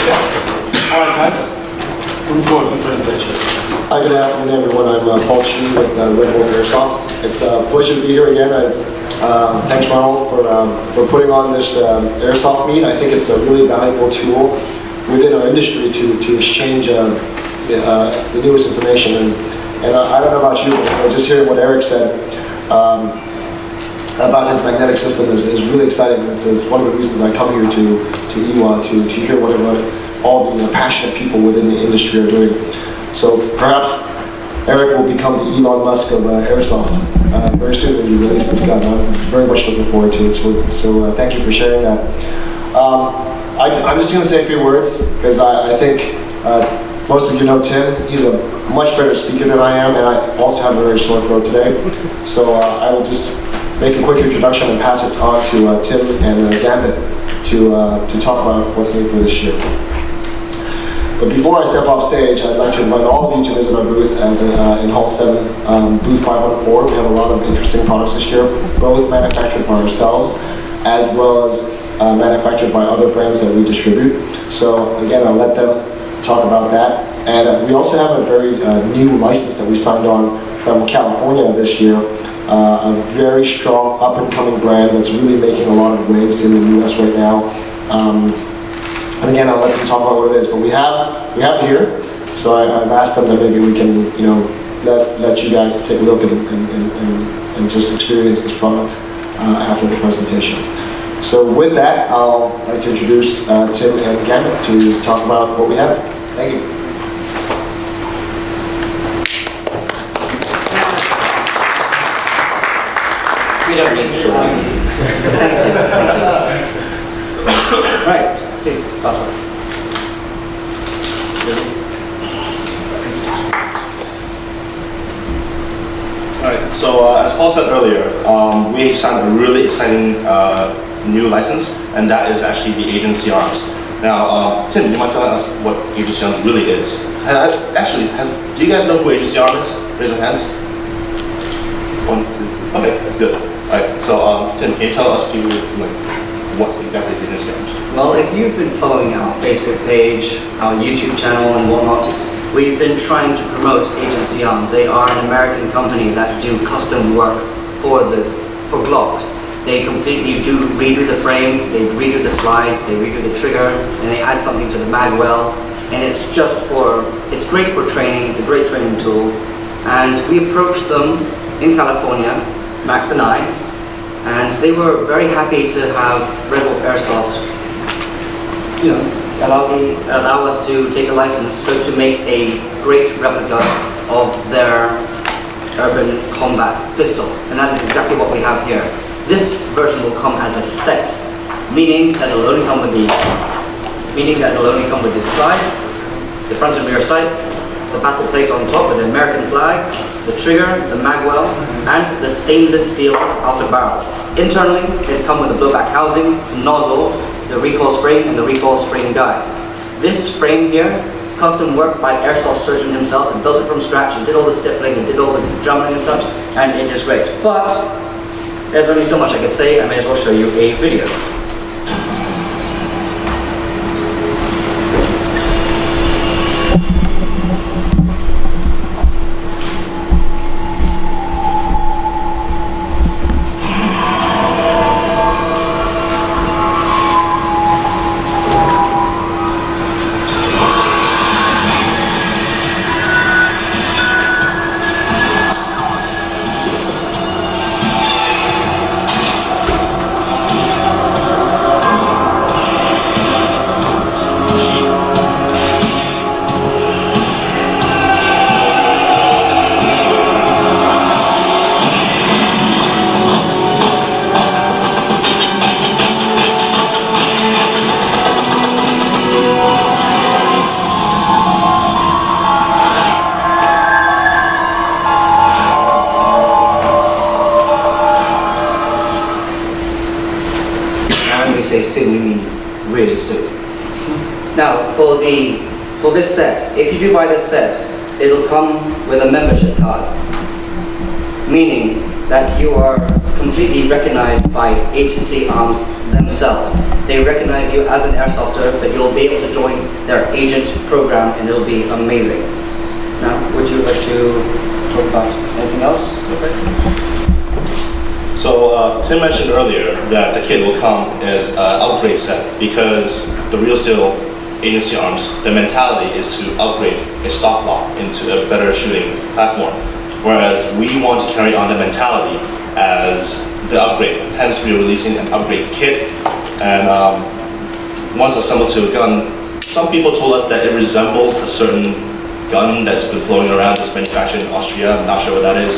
All right, guys. Looking forward to the presentation. Hi, good afternoon, everyone. I'm Paul Chu with RedWolf Airsoft. It's a pleasure to be here again. Thanks, Ronald, for putting on this Airsoft meet. I think it's a really valuable tool within our industry to exchange the newest information. And I don't know about you, but just hearing what Eric said about his magnetic system is really exciting. It's one of the reasons I come here to EWA to hear what all the passionate people within the industry are doing. So perhaps Eric will become the Elon Musk of Airsoft very soon when you release this gun. I'm very much looking forward to it. So thank you for sharing that. I'm just going to say a few words because I think most of you know Tim. He's a much better speaker than I am, and I also have a very sore throat today. So I will just make a quick introduction and pass it on to Tim and Gambit to talk about what's new for this year. But before I step off stage, I'd like to invite all of you to visit our booth in Hall 7, booth 514. We have a lot of interesting products this year, both manufactured by ourselves as well as manufactured by other brands that we distribute. So again, I'll let them talk about that. And we also have a very new license that we signed on from California this year. A very strong up-and-coming brand that's really making a lot of waves in the US right now. And again, I'll let them talk about what it is. But we have it here, so I've asked them that maybe we can, let you guys take a look and just experience this product after the presentation. So with that, I'll like to introduce Tim and Gambit to talk about what we have. Thank you. We don't need to. Thank you. Right. Please start. Alright, so as Paul said earlier, we signed a really exciting new license, and that is actually the Agency Arms. Now, Tim, you might tell us what Agency Arms really is. Do you guys know who Agency Arms is? Raise your hands. 1, 2. Okay, good. Alright, so Tim, can you tell us people what exactly is Agency Arms? Well, if you've been following our Facebook page, our YouTube channel and whatnot, we've been trying to promote Agency Arms. They are an American company that do custom work for Glocks. They completely redo the frame, they redo the slide, they redo the trigger, and they add something to the mag well. And it's great for training, it's a great training tool. And we approached them in California, Max and I, and they were very happy to have RedWolf Airsoft allow us to take a license so to make a great replica of their urban combat pistol. And that is exactly what we have here. This version will come as a set, meaning that it'll only come with the slide, the front and rear sights, the battle plate on top with the American flag, the trigger, the magwell, and the stainless steel outer barrel. Internally, they come with a blowback housing, nozzle, the recoil spring, and the recoil spring guide. This frame here, custom work by Airsoft surgeon himself, and built it from scratch. He did all the stippling, he did all the drumming and such, and it is great. But there's only so much I can say. I may as well show you a video. Say soon, we mean really soon. Now, for this set, if you do buy this set, it'll come with a membership card, meaning that you are completely recognized by agency arms themselves. They recognize you as an airsofter, but you'll be able to join their agent program and it'll be amazing. Now, would you like to talk about anything else? So Tim mentioned earlier that the kit will come as an upgrade set because the Real Steel agency arms, the mentality is to upgrade a stock block into a better shooting platform. Whereas we want to carry on the mentality as the upgrade. Hence, we're releasing an upgrade kit. And once assembled to a gun, some people told us that it resembles a certain gun that's been floating around, that's manufactured in Austria. I'm not sure what that is.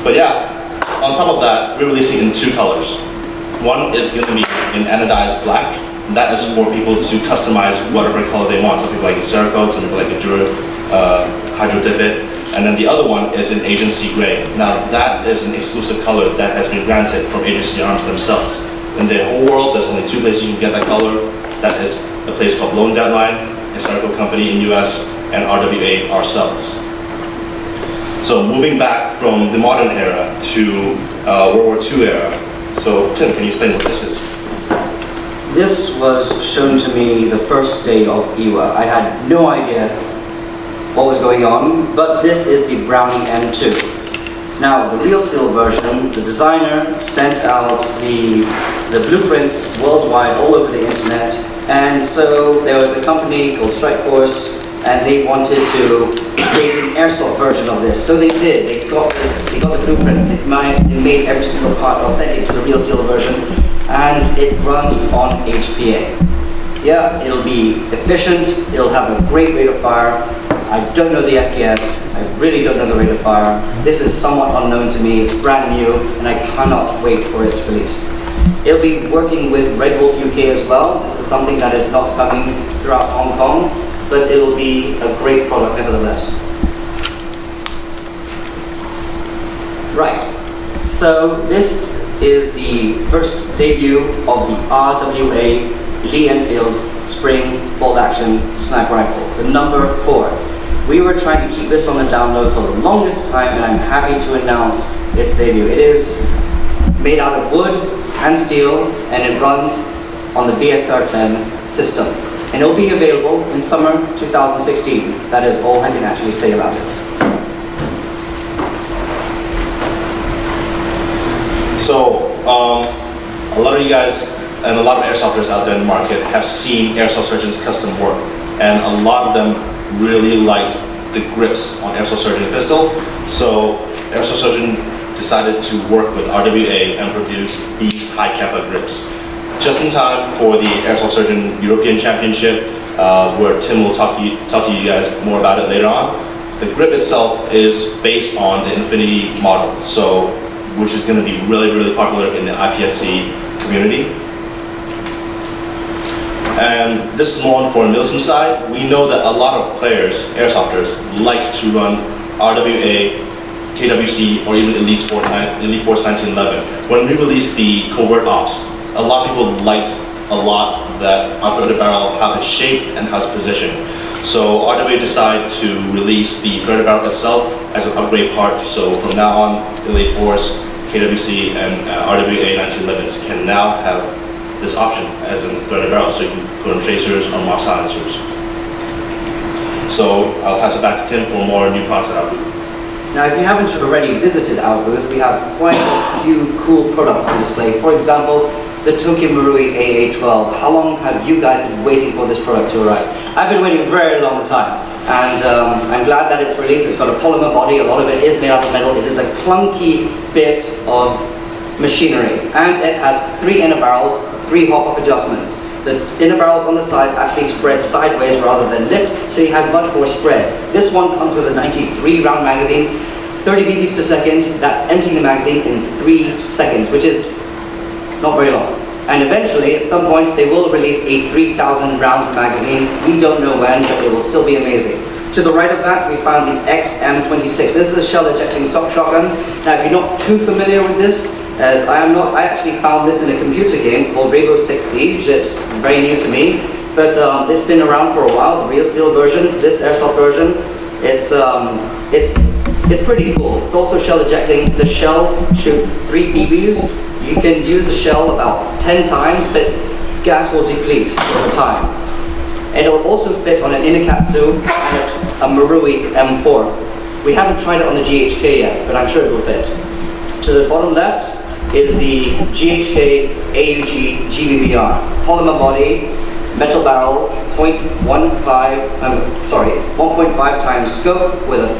But yeah, on top of that, we're releasing in 2 colors. One is going to be in anodized black. That is for people to customize whatever color they want. Some people like Cerakote, some people like Enduro, Hydro Dip It. And then the other one is in agency gray. Now that is an exclusive color that has been granted from agency arms themselves. In the whole world, there's only 2 places you can get that color. That is a place called Lone Deadline, a Cerakote company in US, and RWA ourselves. So moving back from the modern era to World War II era. So Tim, can you explain what this is? This was shown to me the first day of IWA. I had no idea what was going on, but this is the Brownie M2. Now, the Real Steel version, the designer sent out the blueprints worldwide, all over the internet, and so there was a company called Strike Force, and they wanted to create an airsoft version of this. So they did. They got the blueprints. They made every single part authentic to the Real Steel version, and it runs on HPA. Yeah, it'll be efficient. It'll have a great rate of fire. I don't know the FPS. I really don't know the rate of fire. This is somewhat unknown to me. It's brand new, and I cannot wait for its release. It'll be working with RedWolf UK as well. This is something that is not coming throughout Hong Kong, but it will be a great product nevertheless. Right, so this is the first debut of the RWA Lee Enfield Spring Bolt Action Sniper Rifle, the number 4. We were trying to keep this on the down low for the longest time, and I'm happy to announce its debut. It is made out of wood and steel, and it runs on the VSR-10 system. And it will be available in summer 2016. That is all I can actually say about it. So, a lot of you guys and a lot of airsofters out there in the market have seen Airsoft Surgeon's custom work, and a lot of them really liked the grips on Airsoft Surgeon's pistol. So, Airsoft Surgeon decided to work with RWA and produce these high Kappa grips. Just in time for the Airsoft Surgeon European Championship, where Tim will talk to you guys more about it later on. The grip itself is based on the Infinity model, which is going to be really, really popular in the IPSC community. And this is more for the Milsim side. We know that a lot of players, airsofters, likes to run RWA, KWC, or even Elite Force 1911. When we released the Covert Ops, a lot of people liked a lot that our threaded barrel, how it's shaped and how it's positioned. So RWA decided to release the threaded barrel itself as an upgrade part. So from now on, Elite Force, KWC, and RWA 1911s can now have this option as a threaded barrel, so you can put on tracers or mock silencers. So I'll pass it back to Tim for more new products at our booth. Now, if you haven't already visited our booth, we have quite a few cool products on display. For example, the Tokyo Marui AA12. How long have you guys been waiting for this product to arrive? I've been waiting a very long time, and I'm glad that it's released. It's got a polymer body. A lot of it is made out of metal. It is a clunky bit of machinery, and it has 3 inner barrels, 3 hop-up adjustments. The inner barrels on the sides actually spread sideways rather than lift, so you have much more spread. This one comes with a 93 round magazine, 30 BBs per second. That's emptying the magazine in 3 seconds, which is not very long. And eventually, at some point, they will release a 3,000 round magazine. We don't know when, but it will still be amazing. To the right of that, we found the XM26. This is a shell ejecting shotgun. Now, if you're not too familiar with this, as I am not, I actually found this in a computer game called Rainbow Six Siege. It's very new to me, but it's been around for a while. The Real Steel version, this Airsoft version, it's It's pretty cool. It's also shell ejecting. The shell shoots 3 BBs. You can use the shell about 10 times, but gas will deplete over time. It'll also fit on an Inakatsu and a Marui M4. We haven't tried it on the GHK yet, but I'm sure it will fit. To the bottom left is the GHK AUG GBBR. Polymer body, metal barrel, 1.5 times scope with a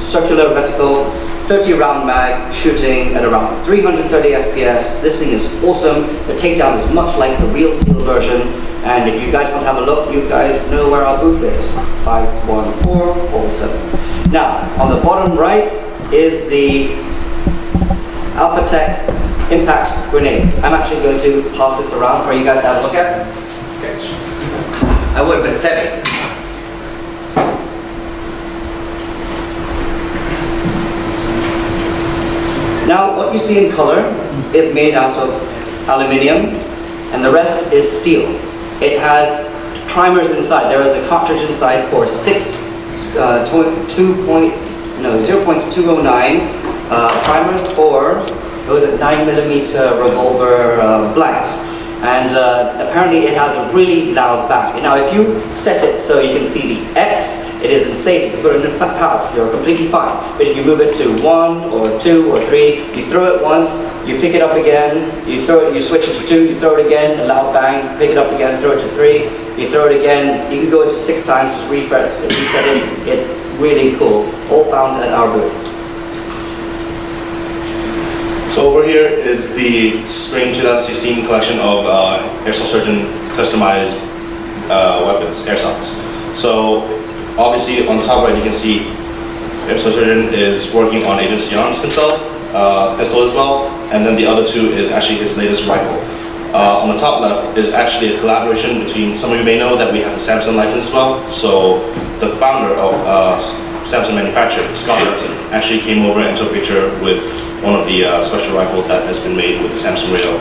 circular reticle, 30 round mag, shooting at around 330 FPS. This thing is awesome. The takedown is much like the real steel version. And if you guys want to have a look, you guys know where our booth is. 51447. Now, on the bottom right is the Alpha Tech impact grenades. I'm actually going to pass this around for you guys to have a look at. I would, but it's heavy. Now, what you see in color is made out of aluminium, and the rest is steel. It has primers inside. There is a cartridge inside for 0.209 primers, or it was a 9mm revolver blanks. And apparently it has a really loud bang. Now if you set it so you can see the X, it isn't safe. If you put it in a pouch, you're completely fine. But if you move it to 1 or 2 or 3, you throw it once, you pick it up again, you throw it, you switch it to 2, you throw it again, a loud bang, pick it up again, throw it to 3, you throw it again, you can go it to 6 times, just reset it, it's really cool. All found at our booth. So over here is the spring 2016 collection of Airsoft Surgeon customized weapons, Airsofts. So obviously on the top right you can see Airsoft Surgeon is working on Agency Arms himself, pistol as well, and then the other 2 is actually his latest rifle. On the top left is actually a collaboration between, some of you may know that we have the Samsung license as well. So the founder of Samsung manufacturer, Scott Samson, actually came over and took a picture with one of the special rifles that has been made with the Samsung rail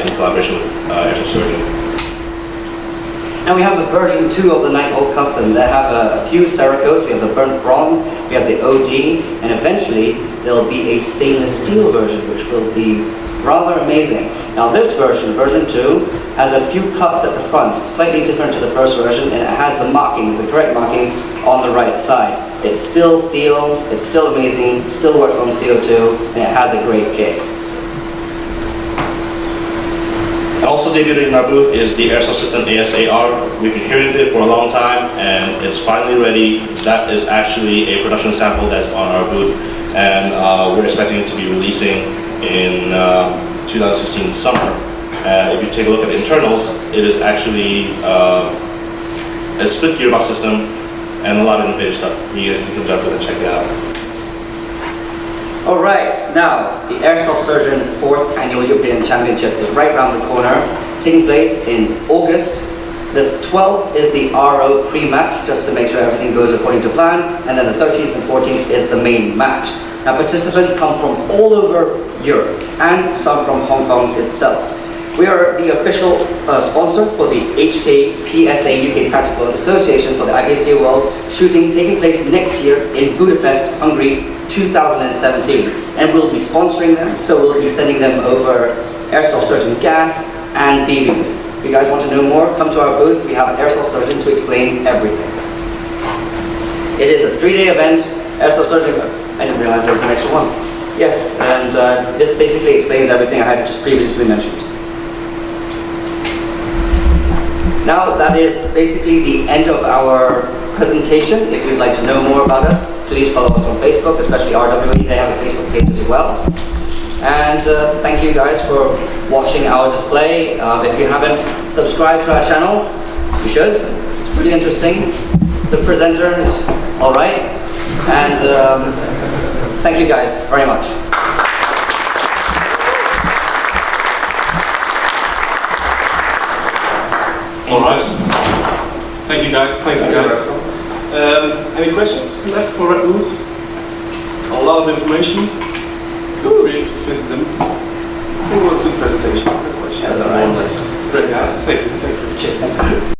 in collaboration with Airsoft Surgeon. Now we have a version 2 of the Nightbolt Custom that have a few Cerakotes. We have the burnt bronze, we have the OD, and eventually there'll be a stainless steel version, which will be rather amazing. Now this version, version 2, has a few cuts at the front, slightly different to the first version, and it has the markings, the correct markings, on the right side. It's still steel, it's still amazing, still works on CO2, and it has a great kick. Also debuted in our booth is the Airsoft System ASAR. We've been hearing it for a long time, and it's finally ready. That is actually a production sample that's on our booth, and we're expecting it to be releasing in 2016 summer. If you take a look at the internals, it is actually a split gearbox system and a lot of innovative stuff. You guys can come up with and check it out. Alright, now the Airsoft Surgeon 4th Annual European Championship is right around the corner, taking place in August. This 12th is the RO pre-match, just to make sure everything goes according to plan, and then the 13th and 14th is the main match. Now participants come from all over Europe, and some from Hong Kong itself. We are the official sponsor for the HKPSA UK Practical Association for the IPSA World shooting taking place next year in Budapest, Hungary, 2017. And we'll be sponsoring them, so we'll be sending them over Airsoft Surgeon gas and BBs. If you guys want to know more, come to our booth. We have an Airsoft Surgeon to explain everything. It is a 3-day event. Airsoft Surgeon, I didn't realize there was an extra one. Yes, and this basically explains everything I had just previously mentioned. Now that is basically the end of our presentation. If you'd like to know more about us, please follow us on Facebook, especially RWE. They have a Facebook page as well. And thank you guys for watching our display. If you haven't subscribed to our channel, you should. It's pretty interesting. The presenter is all right. And thank you guys very much. All right. Thank you guys. Thank you guys. Any questions left for RedWolf? A lot of information. Feel free to visit them. I think it was a good presentation. That's all right. Great guys. Thank you. Thank you. Cheers. Thank you.